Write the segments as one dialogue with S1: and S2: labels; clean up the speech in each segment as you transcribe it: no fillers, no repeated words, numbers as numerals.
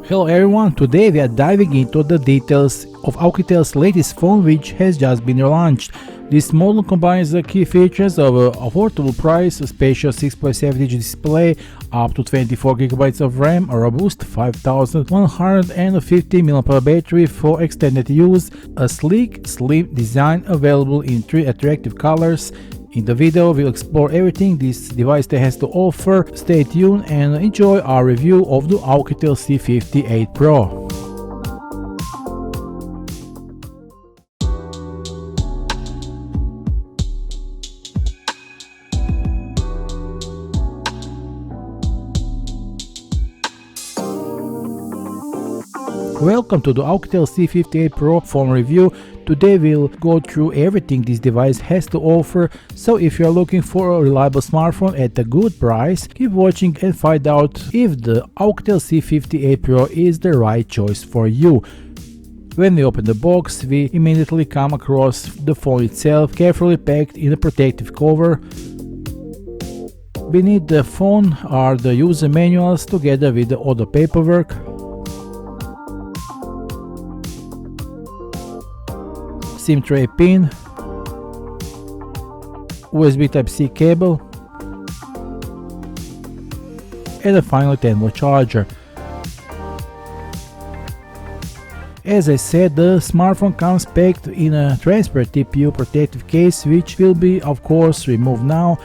S1: Hello everyone, today we are diving into the details of Oukitel's latest phone, which has just been launched. This model combines the key features of an affordable price, a spacious 6.7-inch display, up to 24GB of RAM, a robust 5150 mAh battery for extended use, a sleek, slim design available in 3 attractive colors. In the video, we'll explore everything this device has to offer. Stay tuned and enjoy our review of the Oukitel C58 Pro. Welcome to the Oukitel C58 Pro phone review. Today we'll go through everything this device has to offer, so if you're looking for a reliable smartphone at a good price, keep watching and find out if the Oukitel C58 Pro is the right choice for you. When we open the box, we immediately come across the phone itself, carefully packed in a protective cover. Beneath the phone are the user manuals together with the other paperwork. SIM tray pin, USB Type-C cable, and a final 10V charger. As I said, the smartphone comes packed in a transparent TPU protective case, which will be of course removed now.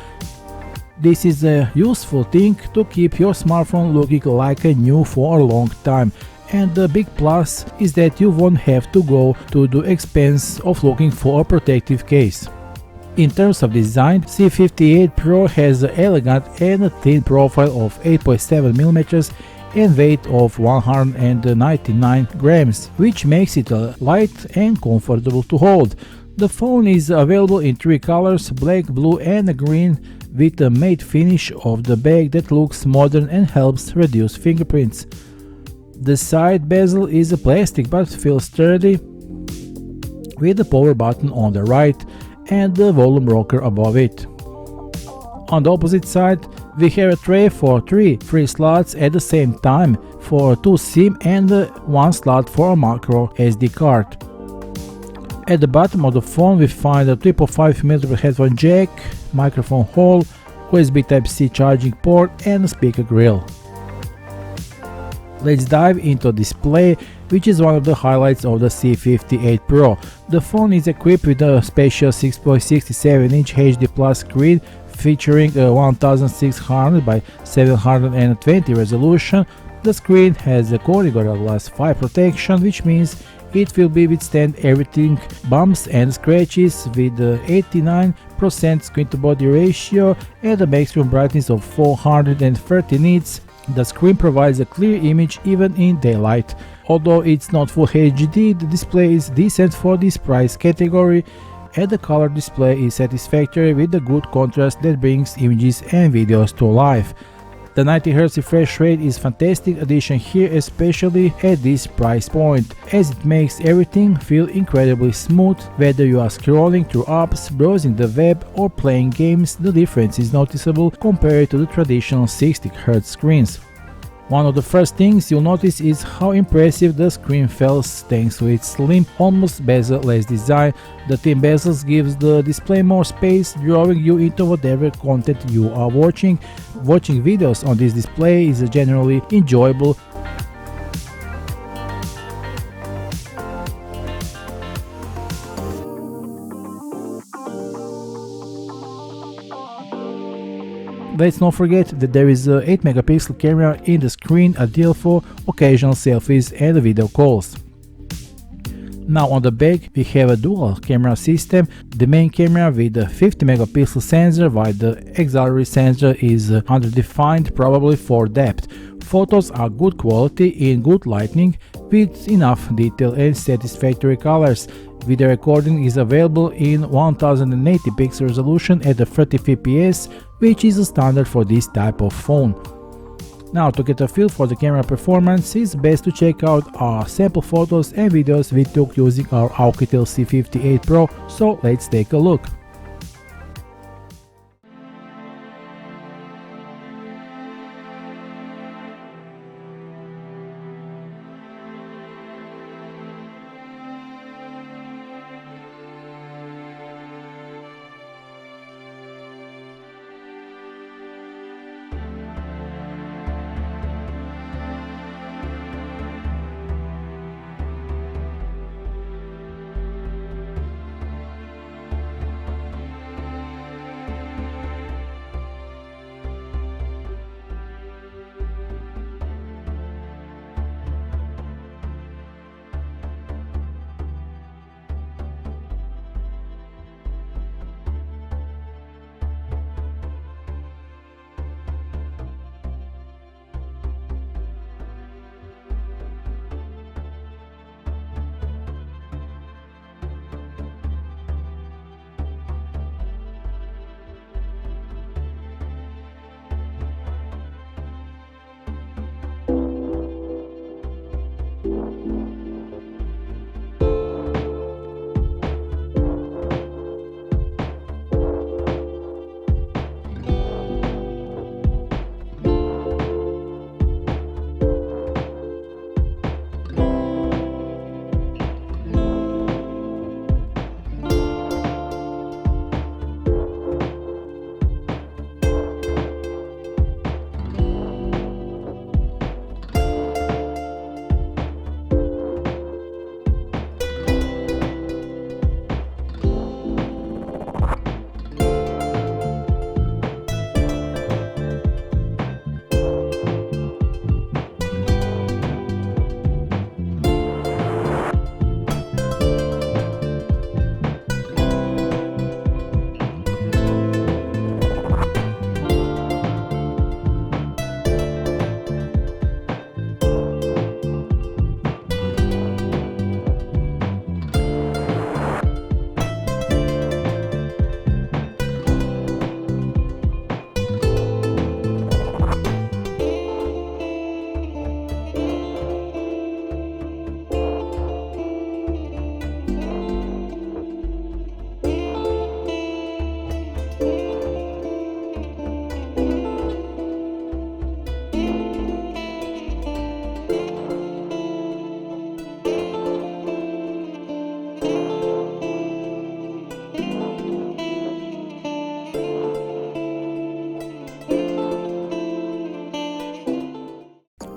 S1: This is a useful thing to keep your smartphone looking like a new for a long time. And the big plus is that you won't have to go to the expense of looking for a protective case. In terms of design, C58 Pro has an elegant and thin profile of 8.7mm and weight of 199 grams, which makes it light and comfortable to hold. The phone is available in 3 colors, black, blue and green, with a matte finish of the back that looks modern and helps reduce fingerprints. The side bezel is a plastic but feels sturdy, with the power button on the right and the volume rocker above it. On the opposite side, we have a tray for 3 free slots at the same time, for 2 SIM and 1 slot for a micro SD card. At the bottom of the phone we find a 3.5mm headphone jack, microphone hole, USB Type-C charging port and a speaker grill. Let's dive into the display, which is one of the highlights of the C58 Pro. The phone is equipped with a spacious 6.67-inch HD Plus screen featuring a 1600 by 720 resolution. The screen has a Gorilla Glass 5 protection, which means it will withstand everything, bumps and scratches, with 89% screen to body ratio and a maximum brightness of 430 nits. The screen provides a clear image even in daylight. Although it's not full HD, the display is decent for this price category, and the color display is satisfactory with the good contrast that brings images and videos to life. The 90Hz refresh rate is a fantastic addition here, especially at this price point, as it makes everything feel incredibly smooth. Whether you are scrolling through apps, browsing the web or playing games, the difference is noticeable compared to the traditional 60Hz screens. One of the first things you'll notice is how impressive the screen feels thanks to its slim, almost bezel-less design. The thin bezels gives the display more space, drawing you into whatever content you are watching. Watching videos on this display is generally enjoyable. Let's not forget that there is a 8MP camera in the screen, ideal for occasional selfies and video calls. Now on the back we have a dual camera system, the main camera with a 50MP sensor, while the auxiliary sensor is underdefined, probably for depth. Photos are good quality in good lighting with enough detail and satisfactory colors. Video recording is available in 1080 pixel resolution at the 30 fps, which is a standard for this type of phone. Now, to get a feel for the camera performance, it's best to check out our sample photos and videos we took using our Oukitel C58 Pro, so let's take a look.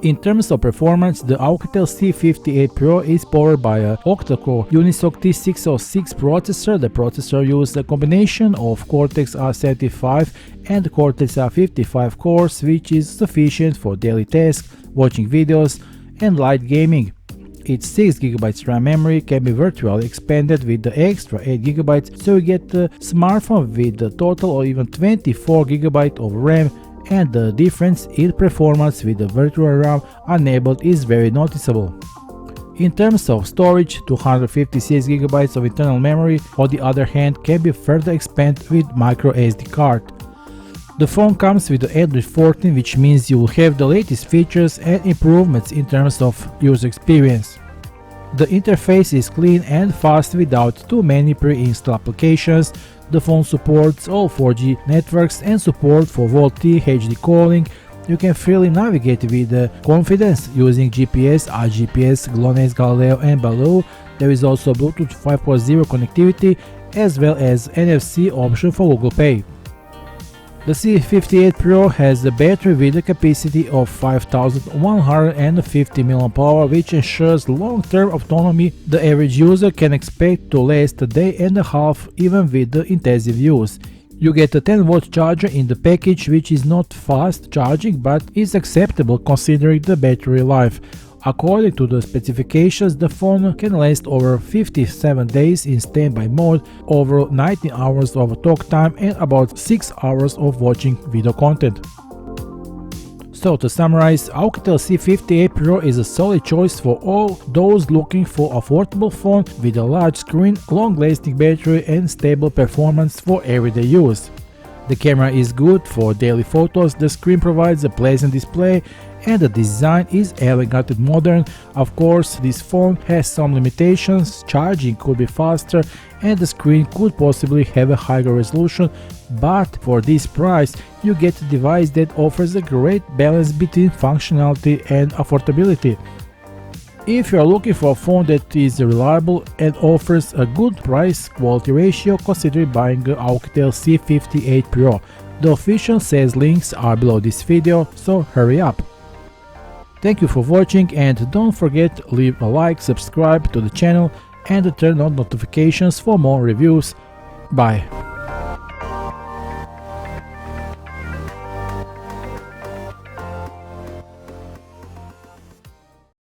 S1: In terms of performance, the Oukitel C58 Pro is powered by a octa-core Unisoc T606 processor. The processor uses a combination of Cortex-A75 and Cortex-A55 cores, which is sufficient for daily tasks, watching videos, and light gaming. Its 6GB RAM memory can be virtually expanded with the extra 8GB, so you get a smartphone with a total of even 24GB of RAM, and the difference in performance with the virtual RAM enabled is very noticeable. In terms of storage, 256GB of internal memory, on the other hand, can be further expanded with micro SD card. The phone comes with the Android 14, which means you will have the latest features and improvements in terms of user experience. The interface is clean and fast without too many pre-installed applications. The phone supports all 4G networks and support for VoLTE HD calling. You can freely navigate with confidence using GPS, RGPS, GLONASS, Galileo and Baloo. There is also Bluetooth 5.0 connectivity as well as NFC option for Google Pay. The C58 Pro has a battery with a capacity of 5150 mAh, which ensures long-term autonomy. The average user can expect to last a day and a half even with the intensive use. You get a 10-watt charger in the package, which is not fast charging but is acceptable considering the battery life. According to the specifications, the phone can last over 57 days in standby mode, over 19 hours of talk time and about 6 hours of watching video content. So to summarize, Oukitel C58 Pro is a solid choice for all those looking for affordable phone with a large screen, long-lasting battery and stable performance for everyday use. The camera is good for daily photos, the screen provides a pleasant display, and the design is elegant and modern. Of course, this phone has some limitations, charging could be faster and the screen could possibly have a higher resolution, but for this price you get a device that offers a great balance between functionality and affordability. If you are looking for a phone that is reliable and offers a good price-quality ratio, consider buying the Oukitel C58 Pro. The official sales links are below this video, so hurry up! Thank you for watching and don't forget to leave a like, subscribe to the channel and turn on notifications for more reviews. Bye!